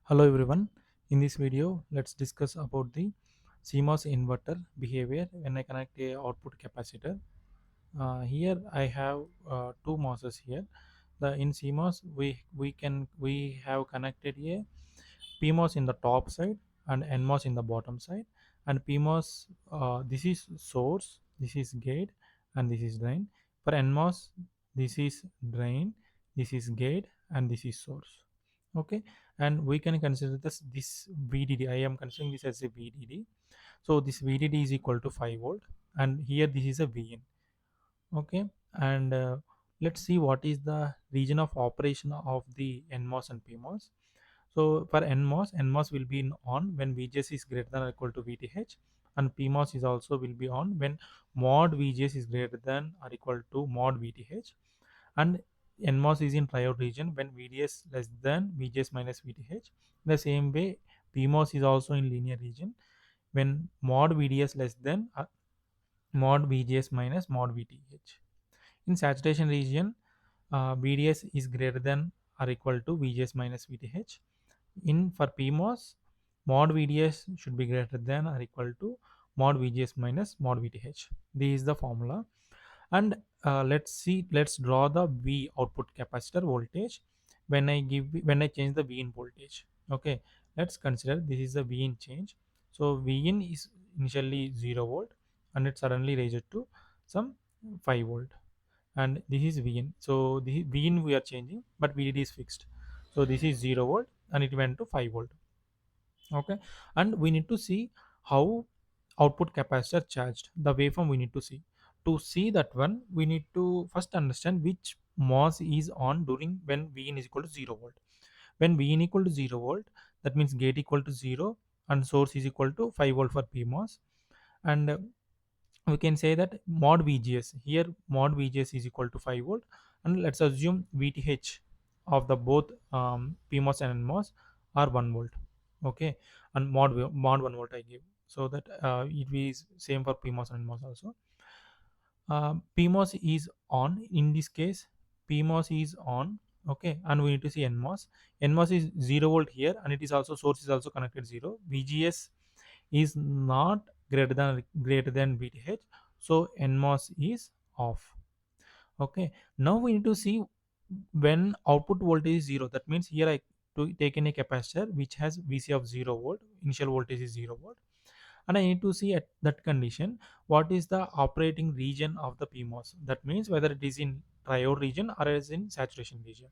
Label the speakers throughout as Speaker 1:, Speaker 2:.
Speaker 1: Hello everyone. In this video, let's discuss about the CMOS inverter behavior when I connect a output capacitor. Here I have two MOSes here. The in CMOS we have connected a PMOS in the top side and NMOS in the bottom side. And PMOS, this is source, this is gate, and this is drain. For NMOS, this is drain, this is gate, and this is source. Okay, and we can consider this VDD. I am considering this as a VDD. So this VDD is equal to 5 volt, and here this is a VN. Okay, and let's see what is the region of operation of the NMOS and PMOS. So for NMOS will be on when VGS is greater than or equal to VTH, and PMOS is also will be on when mod VGS is greater than or equal to mod VTH, and NMOS is in triode region when VDS less than VGS minus VTH. The same way, PMOS is also in linear region when mod VDS less than mod VGS minus mod VTH. In saturation region, VDS is greater than or equal to VGS minus VTH. In for PMOS, mod VDS should be greater than or equal to mod VGS minus mod VTH. This is the formula. And let's draw the V output capacitor voltage when I change the V in voltage. Okay, let's consider this is the V in change. So V in is initially 0 volt, and it suddenly raised to some 5 volt, and this is Vn. So the Vn we are changing, but VDD is fixed. So this is 0 volt, and it went to 5 volt. Okay, and we need to see how output capacitor charged. The waveform we need to see. To see that one, we need to first understand which MOS is on during when Vn is equal to 0 volt. When Vn equal to 0 volt, that means gate equal to 0 and source is equal to 5 volt for PMOS. And we can say that mod VGS here, mod VGS is equal to 5 volt, and let's assume VTH of the both PMOS and NMOS are 1 volt. Okay, and mod 1 volt I give, so that it is same for PMOS and NMOS also. PMOS is on in this case. PMOS is on. Okay, and we need to see NMOS. NMOS is 0 volt here, and it is also source is also connected 0. VGS is not greater than VTH, so NMOS is off. Okay, now we need to see when output voltage is 0. That means here I to take in a capacitor which has VC of 0 volt, initial voltage is 0 volt, and I need to see at that condition what is the operating region of the PMOS. That means whether it is in triode region or is in saturation region.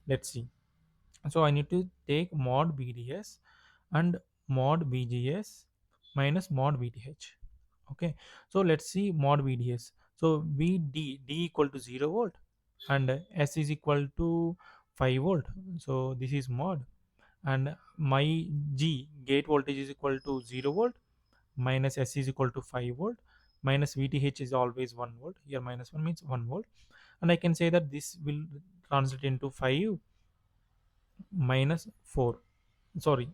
Speaker 1: Let's see. So I need to take mod VDS and mod VGS minus mod VTH. Okay, so let's see mod VDS. So D equal to 0 volt, and S is equal to 5 volt. So this is mod, and my gate voltage is equal to 0 volt minus S is equal to 5 volt minus VTH is always 1 volt. Here minus 1 means 1 volt, and I can say that this will translate into 5 minus 4, sorry,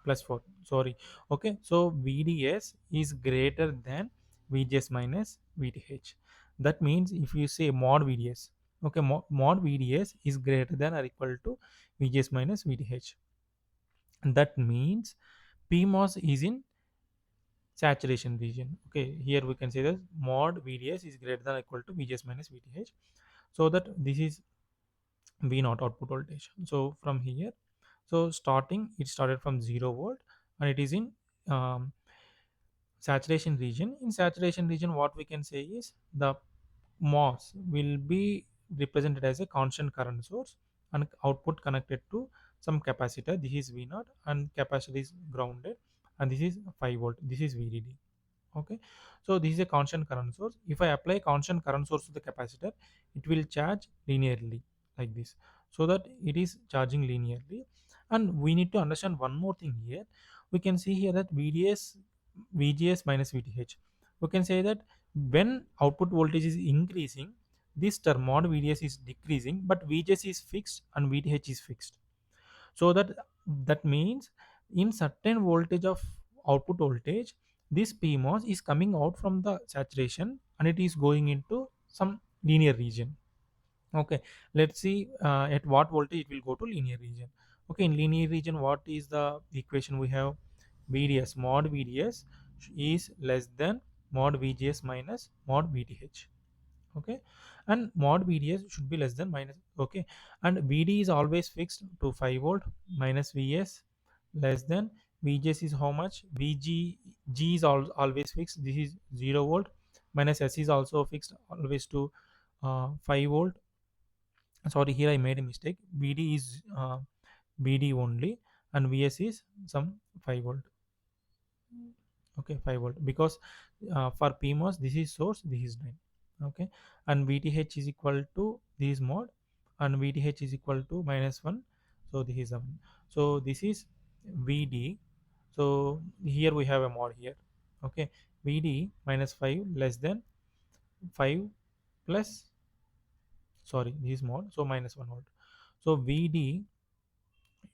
Speaker 1: plus 4, sorry. Okay, so VDS is greater than VGS minus VTH. That means if you say mod VDS, okay, mod VDS is greater than or equal to VGS minus VTH, and that means PMOS is in saturation region. Okay, here we can say that mod VDS is greater than or equal to VGS minus VTH, so that this is V naught output voltage. So from here, so starting it started from 0 volt, and it is in um, saturation region. In saturation region, what we can say is the MOS will be represented as a constant current source and output connected to some capacitor. This is V naught, and capacitor is grounded, and this is 5 volt. This is VDD. Okay, so this is a constant current source. If I apply constant current source to the capacitor, it will charge linearly like this, so that it is charging linearly. And we need to understand one more thing here. We can see here that VGS minus VTH, we can say that when output voltage is increasing, this term mod VDS is decreasing, but VGS is fixed and VTH is fixed. So that means in certain voltage of output voltage, this PMOS is coming out from the saturation and it is going into some linear region. Okay, let's see at what voltage it will go to linear region. Okay, in linear region, what is the equation we have? VDS, mod VDS is less than mod VGS minus mod VTH. Okay, and mod VDS should be less than minus. Okay, and VD is always fixed to 5 volt, minus VS less than VGS is how much? VG is always fixed, this is 0 volt, minus S is also fixed always to 5 volt. Sorry, here I made a mistake. VD is VD only, and VS is some 5 volt. Okay, 5 volt, because for PMOS this is source, this is drain. Okay, and VTH is equal to this mod, and VTH is equal to minus 1, so this is 1. So this is VD. So here we have a mod here. Okay, VD minus 5 less than 5 plus, sorry, this is mod, so minus 1 volt. So VD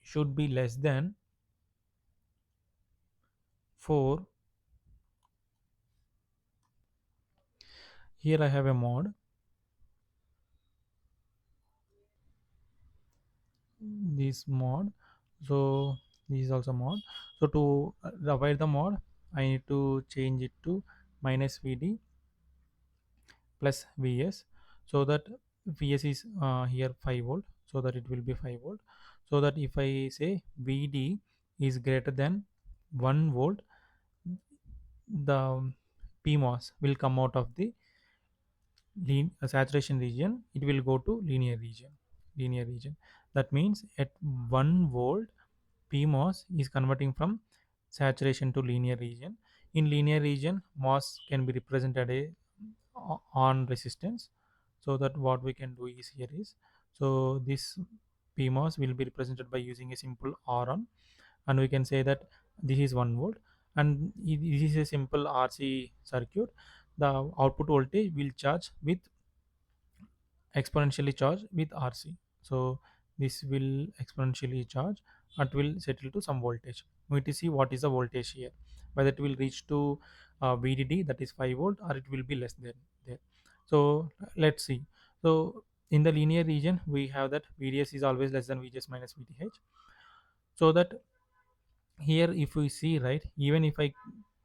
Speaker 1: should be less than 4. Here I have a mod, this mod, so this is also mod. So to avoid the mod, I need to change it to minus VD plus VS, so that VS is here 5 volt, so that it will be 5 volt. So that if I say VD is greater than 1 volt, the PMOS will come out of the saturation region, it will go to linear region. That means at 1 volt, PMOS is converting from saturation to linear region. In linear region, MOS can be represented on resistance. So that what we can do is here is, so this PMOS will be represented by using a simple R on, and we can say that this is 1 volt, and this is a simple RC circuit. The output voltage will charge with exponentially charge with RC. So this will exponentially charge and will settle to some voltage. We need to see what is the voltage here, whether it will reach to VDD, that is 5 volt, or it will be less than there. So let's see. So in the linear region, we have that VDS is always less than VGS minus VTH. So that here, if we see, right, even if I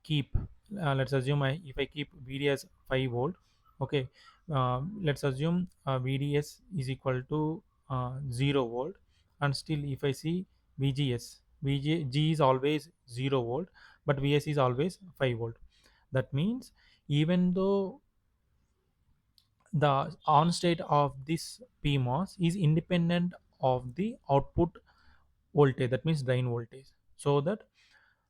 Speaker 1: keep let's assume if I keep VD as 5 volt. Okay, let's assume VDS is equal to 0 volt, and still if I see VGS, VG is always 0 volt, but VS is always 5 volt. That means even though the on state of this PMOS is independent of the output voltage, that means drain voltage, so that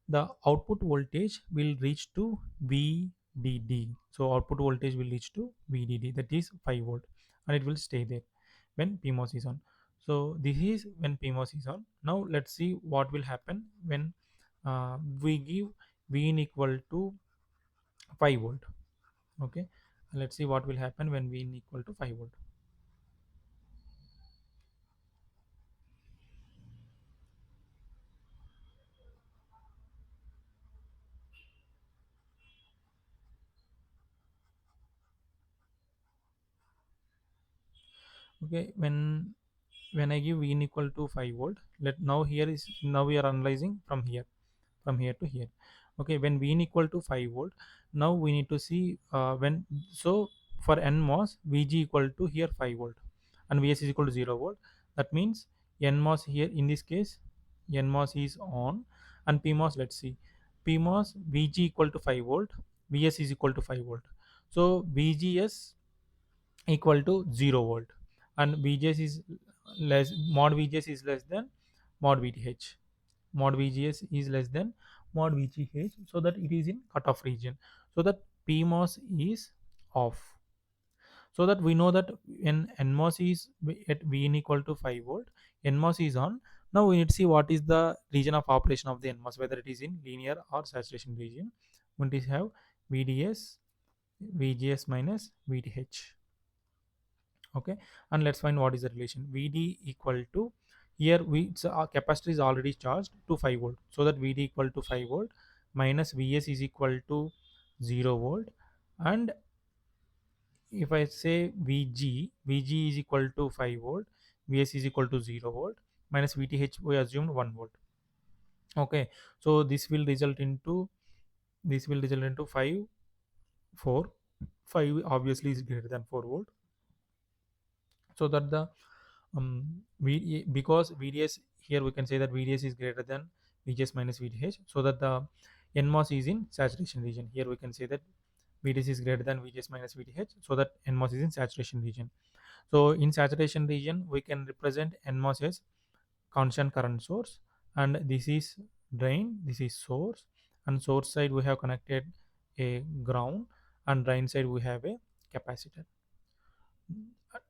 Speaker 1: the output voltage will reach to VDD. So output voltage will reach to VDD, that is 5 volt, and it will stay there when PMOS is on. So this is when PMOS is on. Now let's see what will happen when we give Vin equal to 5 volt. Okay, let's see what will happen when Vin equal to 5 volt. Okay, when I give Vin equal to 5 volt, let now here is, now we are analyzing from here to here. Okay, when Vin equal to 5 volt, now we need to see when, so for NMOS VG equal to here 5 volt, and VS is equal to 0 volt. That means NMOS here in this case, NMOS is on, and PMOS, let's see, PMOS VG equal to 5 volt, VS is equal to 5 volt. So VGS equal to 0 volt, and VGS is less, mod VGS is less than mod VTH, mod VGS is less than mod VGH, so that it is in cutoff region, so that PMOS is off. So that we know that when NMOS is at Vn equal to 5 volt, NMOS is on. Now we need to see what is the region of operation of the NMOS, whether it is in linear or saturation region. We need to have VDS, VGS minus VTH. Okay, and let's find what is the relation. VD equal to, here we, so our capacitor is already charged to 5 volt, so that VD equal to 5 volt minus VS is equal to 0 volt, and if I say Vg is equal to 5 volt, Vs is equal to 0 volt, minus Vth we assumed 1 volt. Okay, so this will result into 5 4. 5 obviously is greater than 4 volt, so that the because VDS, here we can say that VDS is greater than VGS minus VDH, so that the NMOS is in saturation region. Here we can say that VDS is greater than VGS minus VDH, so that NMOS is in saturation region. So in saturation region, we can represent NMOS as constant current source, and this is drain, this is source, and source side we have connected a ground, and drain side we have a capacitor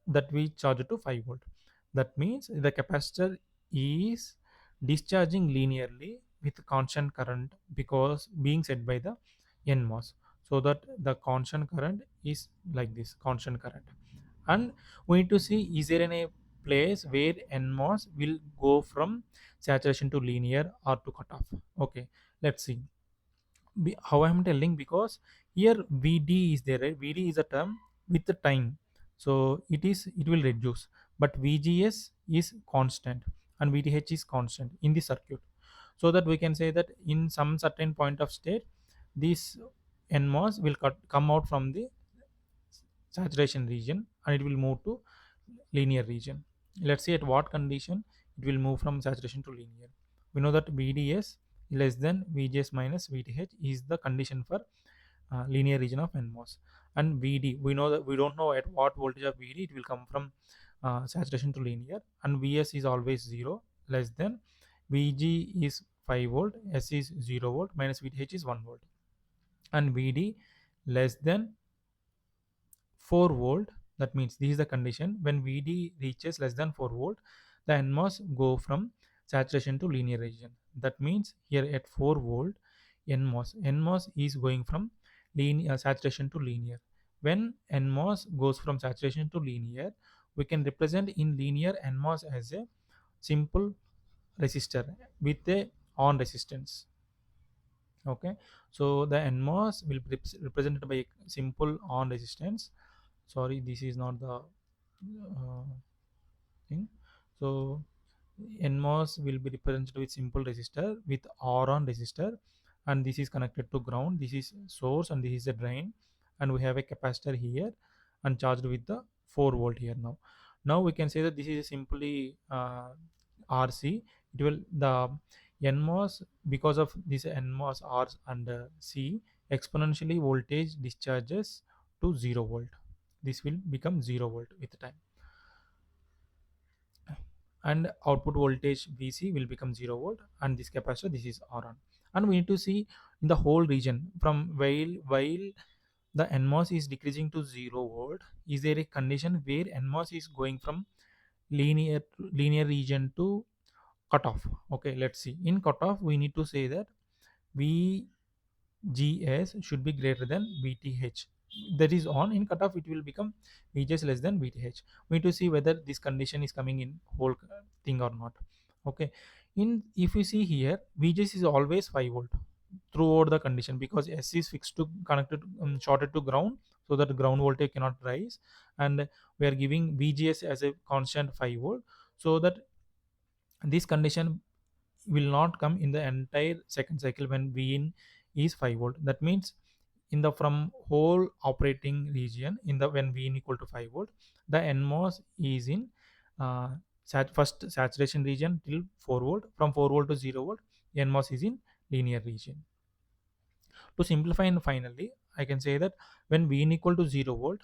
Speaker 1: that we charge to 5 volt. That means the capacitor is discharging linearly with constant current because being set by the NMOS. So that the constant current is like this constant current. And we need to see, is there any place where NMOS will go from saturation to linear or to cutoff? Okay, let's see. How I'm telling, because here Vd is there, right? Vd is a term with the time, so it will reduce, but Vgs is constant and Vth is constant in the circuit, so that we can say that in some certain point of state, this NMOS will come out from the saturation region and it will move to linear region. Let's see at what condition it will move from saturation to linear. We know that VDS less than VGS minus VTH is the condition for linear region of NMOS. And VD, we know that we don't know at what voltage of VD it will come from saturation to linear, and VS is always 0, less than VG is 5 volt, S is 0 volt, minus VTH is 1 volt, and VD less than 4 volt. That means this is the condition when Vd reaches less than 4 volt, the NMOS go from saturation to linear region. That means here at 4 volt, NMOS is going from saturation to linear. When NMOS goes from saturation to linear, we can represent in linear NMOS as a simple resistor with a on resistance. Okay, so the NMOS will be represented by a simple on resistance. Sorry, this is not the thing. So NMOS will be represented with simple resistor with R on resistor, and this is connected to ground. This is source and this is the drain, and we have a capacitor here and charged with the 4 volt here. Now we can say that this is simply RC. It will the NMOS, because of this NMOS R and C, exponentially voltage discharges to 0 volt. This will become 0 volt with time, and output voltage VC will become 0 volt, and this capacitor, this is R on. And we need to see in the whole region from while the NMOS is decreasing to 0 volt, is there a condition where NMOS is going from linear region to cutoff? Okay, let's see. In cutoff, we need to say that VGS should be greater than VTH. That is on. In cutoff, it will become VGS less than VTH. We need to see whether this condition is coming in whole thing or not. Okay, in if you see here, VGS is always 5 volt throughout the condition, because S is fixed to connected shorted to ground, so that ground voltage cannot rise, and we are giving VGS as a constant 5 volt, so that this condition will not come in the entire second cycle when V in is 5 volt. That means in the from whole operating region, in the when V in equal to 5 volt, the NMOS is in uh, first saturation region till 4 volt. From 4 volt to 0 volt, NMOS is in linear region. To simplify, and finally I can say that when V in equal to 0 volt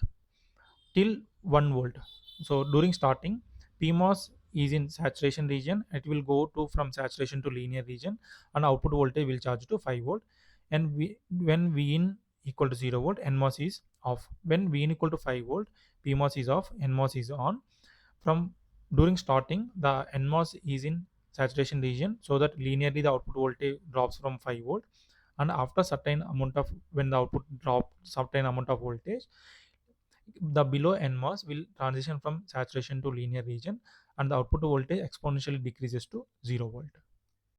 Speaker 1: till 1 volt, so during starting, PMOS is in saturation region, it will go to from saturation to linear region, and output voltage will charge to 5 volt. And when V in equal to 0 volt, NMOS is off. When V in equal to 5 volt, PMOS is off, NMOS is on. From during starting, the NMOS is in saturation region, so that linearly the output voltage drops from 5 volt, and after certain amount of, when the output drop certain amount of voltage, the below NMOS will transition from saturation to linear region, and the output voltage exponentially decreases to 0 volt.